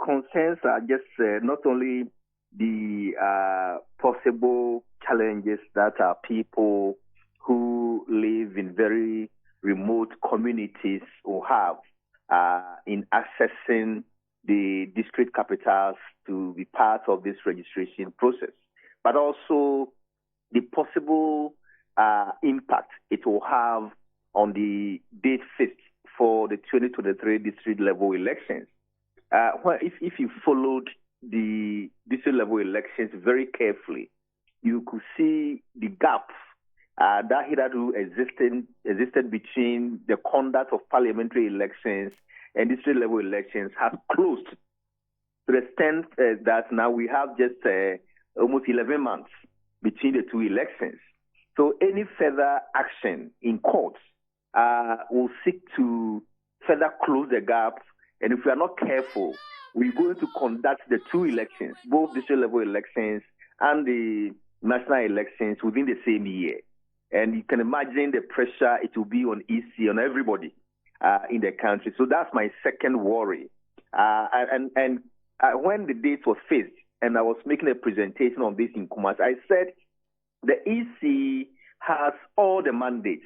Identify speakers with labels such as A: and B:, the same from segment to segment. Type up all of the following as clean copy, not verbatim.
A: concerns are just not only the possible challenges that our people who live in very remote communities will have in accessing the district capitals to be part of this registration process, but also the possible impact it will have on the date fixed for the 2023 district level elections. Well, if you followed the district level elections very carefully, you could see the gap that hitherto existed between the conduct of parliamentary elections and district level elections has closed to the extent that now we have just almost 11 months between the two elections. So any further action in courts will seek to further close the gap. And if we are not careful, we're going to conduct the two elections, both district level elections and the national elections, within the same year. And you can imagine the pressure it will be on EC, on everybody in the country. So that's my second worry. And when the date was fixed, and I was making a presentation on this in Kumasi, I said the EC has all the mandates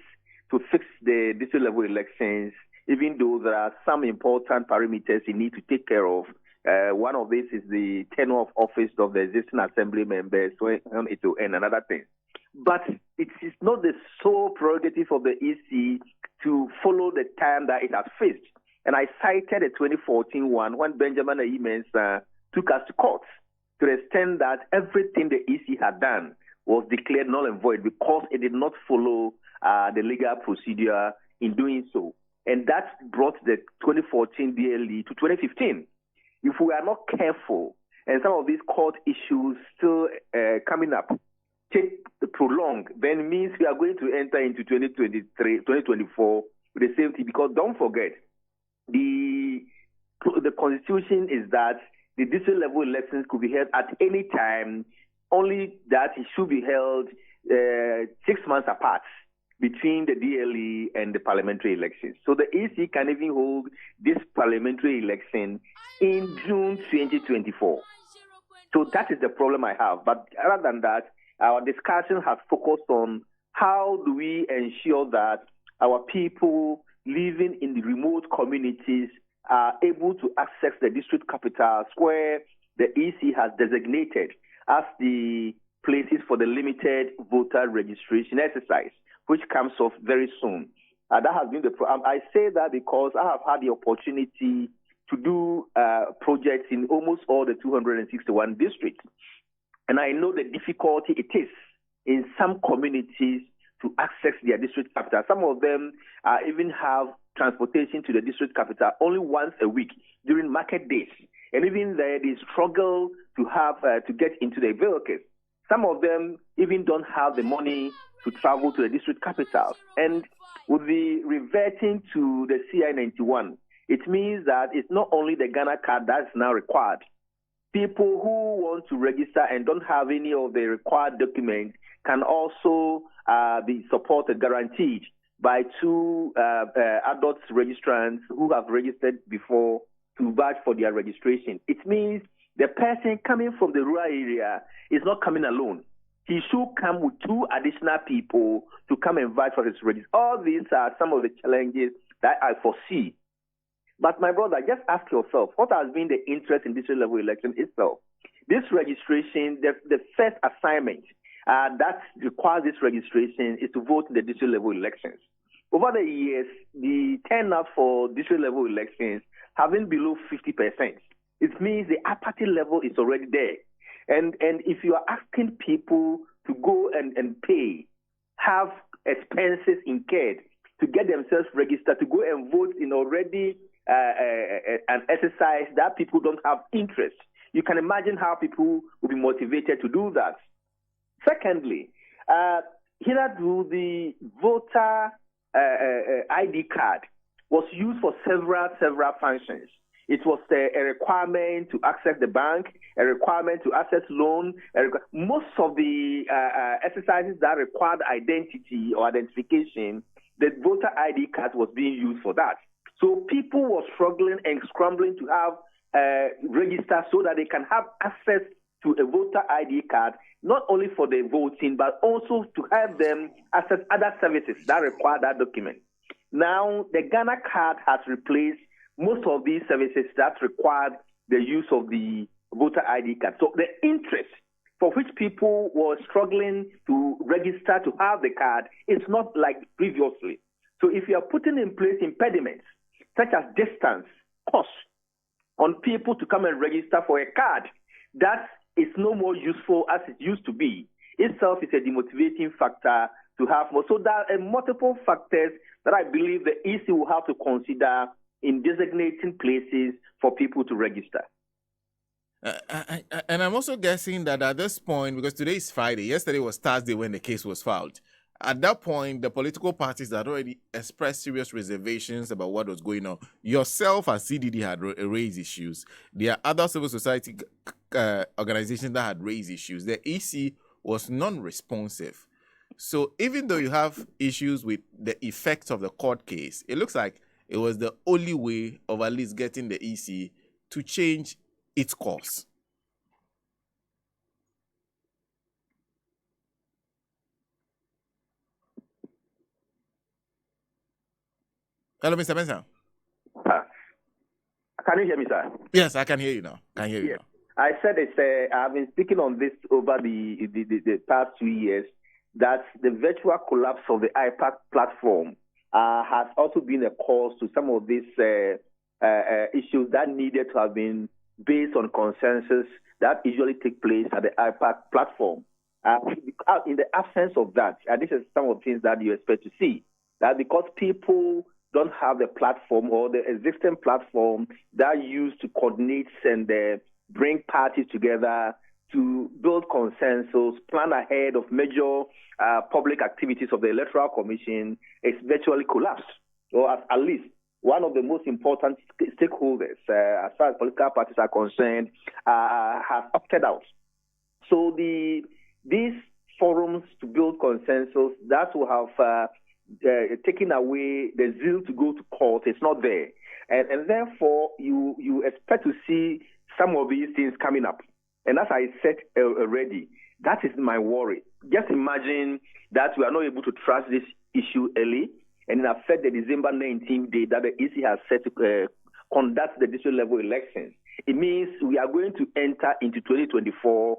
A: to fix the district level elections, even though there are some important parameters you need to take care of. One of these is the tenure of office of the existing assembly members, when it will end, another thing. But it is not the sole prerogative of the EC to follow the time that it has fixed. And I cited the 2014 one when Benjamin Mensah took us to court to the extent that everything the EC had done was declared null and void because it did not follow the legal procedure in doing so. And that brought the 2014 DLE to 2015. If we are not careful, and some of these court issues still coming up take prolong, then it means we are going to enter into 2024 with the same thing. Because don't forget, the constitution is that the district level elections could be held at any time, only that it should be held 6 months apart between the DLE and the parliamentary elections. So the EC can even hold this parliamentary election in June 2024. So that is the problem I have. But other than that, our discussion has focused on how do we ensure that our people living in the remote communities are able to access the district capitals where the EC has designated as the places for the limited voter registration exercise, which comes off very soon. That has been the problem. I say that because I have had the opportunity to do projects in almost all the 261 districts. And I know the difficulty it is in some communities to access their district capital. Some of them even have transportation to the district capital only once a week during market days. And even there, they struggle to have to get into their vehicles. Some of them even don't have the money to travel to the district capitals. And with the reverting to the CI-91, it means that it's not only the Ghana card that's now required. People who want to register and don't have any of the required documents can also be supported, guaranteed, by two adult registrants who have registered before to vouch for their registration. It means the person coming from the rural area is not coming alone. He should come with two additional people to come and vouch for his registration. All these are some of the challenges that I foresee. But my brother, just ask yourself, what has been the interest in district level election itself? This registration, the first assignment that requires this registration is to vote in the district level elections. Over the years, the turnout for district level elections have been below 50%. It means the apathy level is already there. And if you are asking people to go and pay, have expenses incurred to get themselves registered, to go and vote in already an exercise that people don't have interest, you can imagine how people will be motivated to do that. Secondly, hitherto the voter ID card was used for several functions. It was a requirement to access the bank, a requirement to access loan. Most of the exercises that required identity or identification, the voter ID card was being used for that. So people were struggling and scrambling to have register so that they can have access to a voter ID card, not only for the voting, but also to have them access other services that require that document. Now, the Ghana card has replaced most of these services that required the use of the voter ID card. So the interest for which people were struggling to register to have the card is not like previously. So if you are putting in place impediments such as distance, cost on people to come and register for a card, that is no more useful as it used to be. Itself is a demotivating factor to have more. So there are multiple factors that I believe the EC will have to consider in designating places for people to register.
B: And I'm also guessing that at this point, because today is Friday, yesterday was Thursday when the case was filed. At that point, the political parties had already expressed serious reservations about what was going on. Yourself as CDD had raised issues. There are other civil society organizations that had raised issues. The EC was non-responsive. So even though you have issues with the effects of the court case, it looks like it was the only way of at least getting the EC to change its course. Hello, Mr. Mensah.
A: Can you hear me, sir?
B: Yes, I can hear you now.
A: I said I've been speaking on this over the past 2 years, that the virtual collapse of the IPAC platform has also been a cause to some of these issues that needed to have been based on consensus that usually take place at the IPAC platform. In the absence of that, and this is some of the things that you expect to see, that because people don't have the platform or the existing platform that used to coordinate and bring parties together to build consensus, plan ahead of major public activities of the Electoral Commission, it's virtually collapsed. Or at least one of the most important stakeholders, as far as political parties are concerned, have opted out. So these forums to build consensus, that will have taken away the zeal to go to court. It's not there. And therefore, you expect to see some of these things coming up. And as I said already, that is my worry. Just imagine that we are not able to trust this issue early and affect the December 19th date that the EC has set to conduct the district level elections. It means we are going to enter into 2024,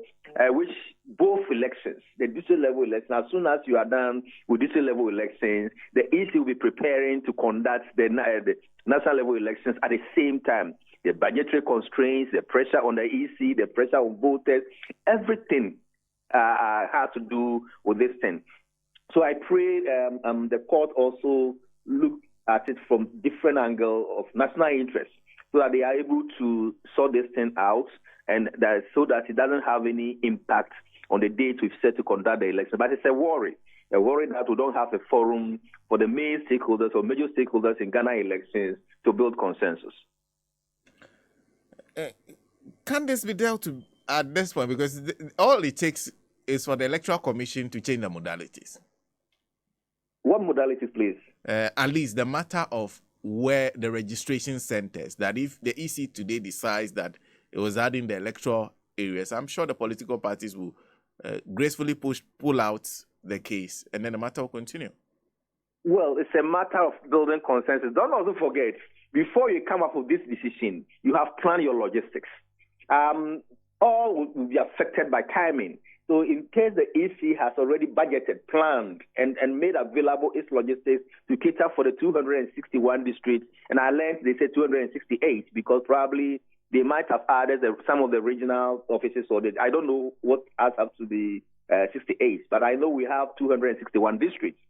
A: which both elections, the district level elections, as soon as you are done with district level elections, the EC will be preparing to conduct the national level elections at the same time. The budgetary constraints, the pressure on the EC, the pressure on voters, everything has to do with this thing. So I pray the court also look at it from different angle of national interest, so that they are able to sort this thing out, and that so that it doesn't have any impact on the date we've set to conduct the election. But it's a worry that we don't have a forum for the main stakeholders or major stakeholders in Ghana elections to build consensus.
B: Can this be dealt with at this point? Because all it takes is for the Electoral Commission to change the modalities.
A: What modalities, please?
B: At least the matter of where the registration centers, that if the EC today decides that it was adding the electoral areas, I'm sure the political parties will gracefully pull out the case, and then the matter will continue.
A: Well, it's a matter of building consensus. Don't also forget, before you come up with this decision, you have planned your logistics. All will be affected by timing. So in case the EC has already budgeted, planned, and made available its logistics to cater for the 261 districts, and I learned they said 268 because probably they might have added some of the regional offices, or I don't know what adds up to the 68, but I know we have 261 districts.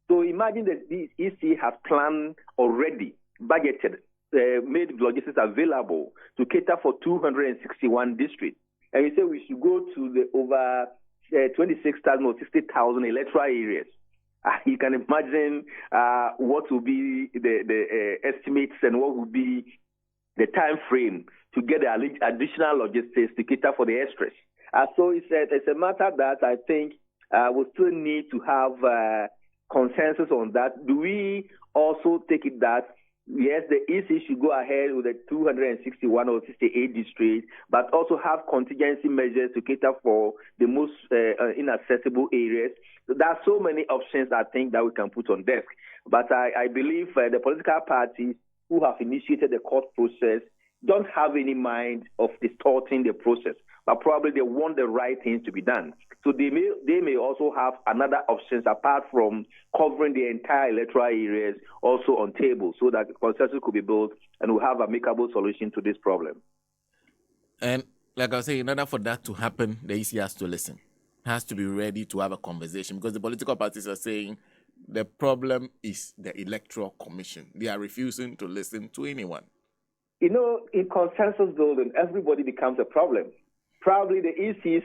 A: So imagine that the EC has planned already, budgeted, made logistics available to cater for 261 districts. And you say we should go to the over 26,000 or 60,000 electoral areas. You can imagine what will be the estimates and what will be the time frame to get the additional logistics to cater for the extras. So it's a matter that I think we still need to have consensus on that. Do we also take it that yes, the EC should go ahead with the 261 or 68 districts, but also have contingency measures to cater for the most inaccessible areas. So there are so many options, I think, that we can put on desk. But I believe the political parties who have initiated the court process don't have any mind of distorting the process, but probably they want the right things to be done. So they may also have another options apart from covering the entire electoral areas also on table, so that consensus could be built and we'll have a makeable solution to this problem.
B: And like I was saying, in order for that to happen, the EC has to listen, has to be ready to have a conversation, because the political parties are saying the problem is the Electoral Commission. They are refusing to listen to anyone.
A: You know, in consensus building, everybody becomes a problem. Probably the EC's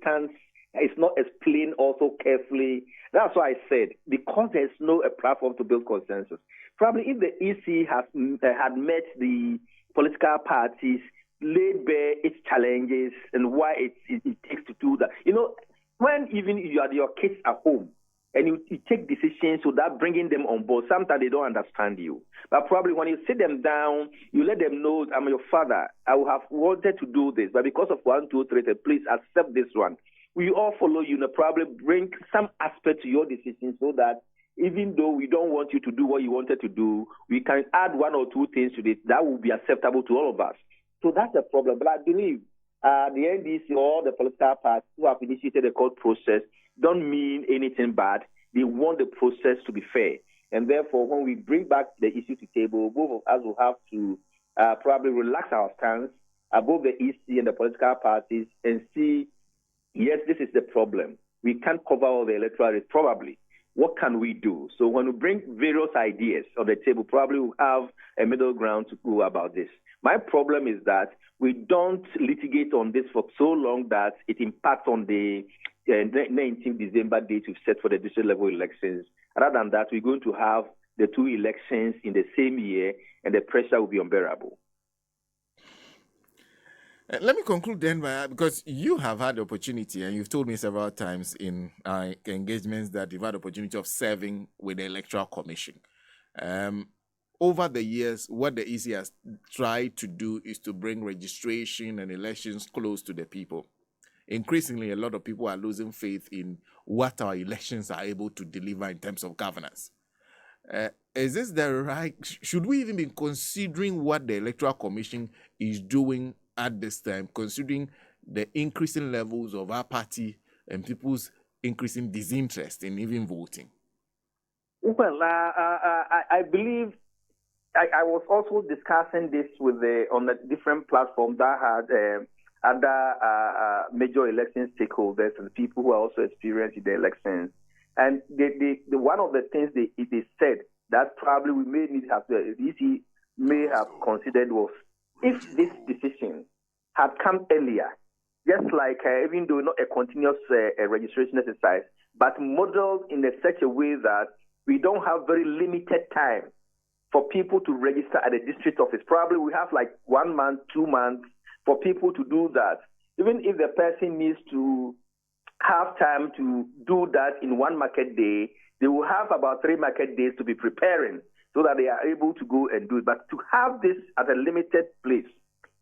A: stance is not explained also carefully. That's why I said, because there's no platform to build consensus. Probably if the EC had met the political parties, laid bare its challenges and why it takes to do that. You know, when even you had your kids at home, and you take decisions without bringing them on board, sometimes they don't understand you. But probably when you sit them down, you let them know, I'm your father. I would have wanted to do this, but because of 1, 2, 3, please accept this one. We all follow you, and probably bring some aspect to your decision so that even though we don't want you to do what you wanted to do, we can add 1 or 2 things to this that will be acceptable to all of us. So that's the problem. But I believe the NDC or the political parties who have initiated the court process don't mean anything bad. They want the process to be fair. And therefore, when we bring back the issue to table, both of us will have to probably relax our stance above the EC and the political parties and see, yes, this is the problem. We can't cover all the electoral rates, probably. What can we do? So when we bring various ideas on the table, probably we'll have a middle ground to go about this. My problem is that we don't litigate on this for so long that it impacts on the 19th December date we've set for the district level elections. Other than that, we're going to have the 2 elections in the same year, and the pressure will be unbearable.
B: Let me conclude then, because you have had the opportunity, and you've told me several times in engagements that you've had the opportunity of serving with the Electoral Commission. Over the years, what the EC has tried to do is to bring registration and elections close to the people. Increasingly, a lot of people are losing faith in what our elections are able to deliver in terms of governance. Is this the right? Should we even be considering what the Electoral Commission is doing at this time, considering the increasing levels of apathy and people's increasing disinterest in even voting?
A: Well, I believe I was also discussing this with on a different platform that had other major election stakeholders and people who are also experienced in the elections. And the one of the things they said that probably we may need the EC may have considered was, if this decision had come earlier, just like even though not a continuous registration exercise, but modeled in such a way that we don't have very limited time for people to register at the district office. Probably we have like 1 month, 2 months for people to do that. Even if the person needs to have time to do that in 1 market day, they will have about 3 market days to be preparing so that they are able to go and do it. But to have this at a limited place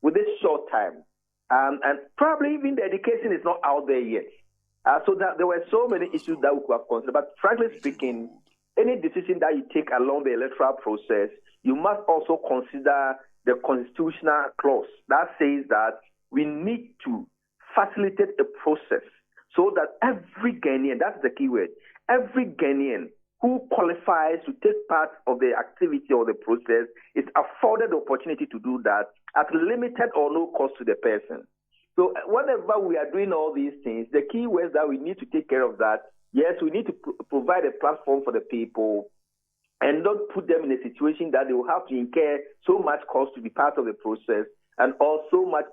A: with this short time, and probably even the education is not out there yet. So that there were so many issues that we could have considered. But frankly speaking, any decision that you take along the electoral process, you must also consider the constitutional clause that says that we need to facilitate a process so that every Ghanaian, that's the key word, every Ghanaian who qualifies to take part of the activity or the process is afforded the opportunity to do that at limited or no cost to the person. So whenever we are doing all these things, the key words that we need to take care of that, yes, we need to provide a platform for the people and not put them in a situation that they will have to incur so much cost to be part of the process and also much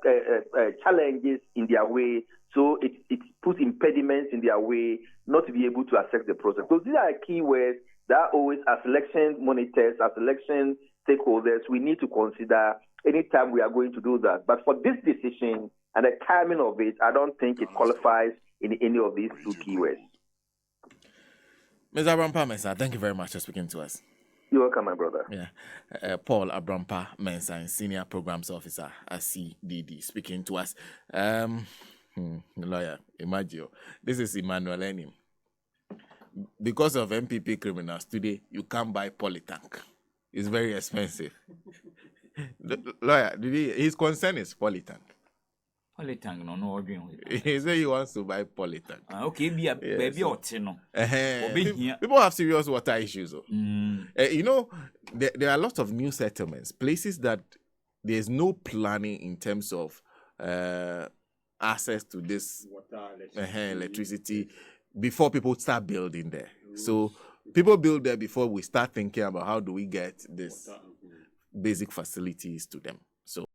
A: challenges in their way. So it puts impediments in their way not to be able to access the process. So these are key words that always, as election monitors, as election stakeholders, we need to consider anytime we are going to do that. But for this decision and the timing of it, I don't think it qualifies in any of these 2 keywords.
B: Ms. Aborampah Mensah, thank you very much for speaking to us.
A: You're welcome, my brother.
B: Yeah. Paul Aborampah Mensah, Senior Programs Officer at CDD, speaking to us. Lawyer, imagine, this is Emmanuel Enim. Because of MPP criminals today, you can't buy Polytank. It's very expensive. Lawyer, his concern is Polytank.
C: Polytank, no.
B: He said he wants to buy Polytank.
C: Okay, baby or tino.
B: People have serious water issues. You know, there are a lot of new settlements, places that there's no planning in terms of access to this water, electricity before people start building there. So people build there before we start thinking about how do we get this basic facilities to them. So